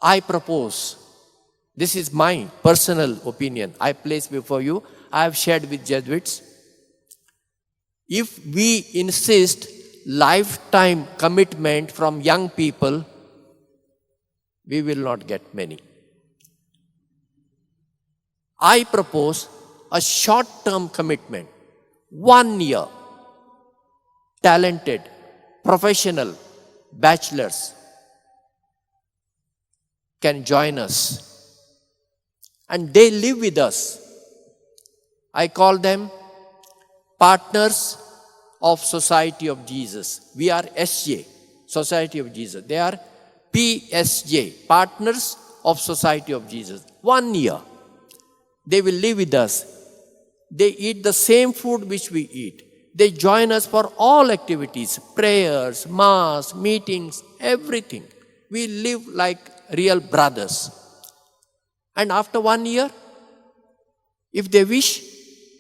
I propose, this is my personal opinion, I place before you, I have shared with Jesuits. If we insist lifetime commitment from young people, we will not get many. I propose a short-term commitment, 1 year, talented, professional, bachelors can join us. And they live with us. I call them partners of Society of Jesus. We are SJ, Society of Jesus. They are PSJ, Partners of Society of Jesus. 1 year. They will live with us. They eat the same food which we eat. They join us for all activities, prayers, mass, meetings, everything. We live like real brothers. And after 1 year, if they wish,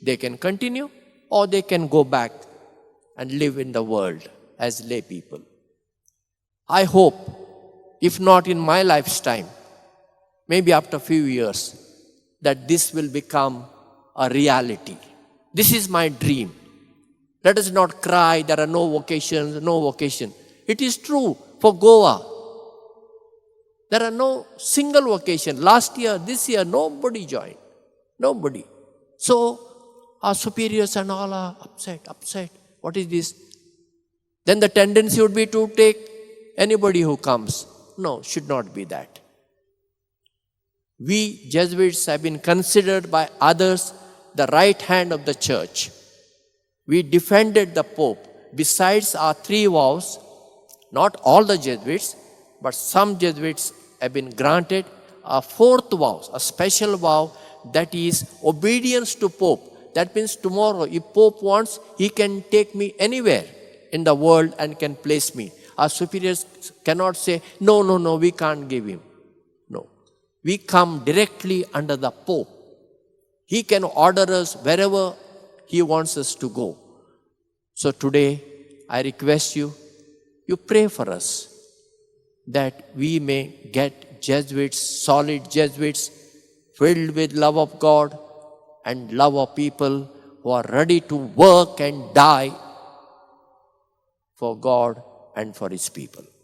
they can continue or they can go back and live in the world as lay people. I hope, if not in my lifetime, maybe after a few years, that this will become a reality. This is my dream. Let us not cry, there are no vocations, no vocation. It is true for Goa. There are no single vocation. Last year, this year, nobody joined. Nobody. So, our superiors and all are upset. What is this? Then the tendency would be to take anybody who comes. No, should not be that. We Jesuits have been considered by others the right hand of the church. We defended the Pope. Besides our 3 vows, not all the Jesuits, but some Jesuits have been granted a 4th vow, a special vow, that is obedience to Pope. That means tomorrow, if Pope wants, he can take me anywhere in the world and can place me. Our superiors cannot say, no, we can't give him. No. We come directly under the Pope. He can order us wherever he wants us to go. So today, I request you, you pray for us that we may get Jesuits, solid Jesuits, filled with love of God and love of people who are ready to work and die for God and for His people.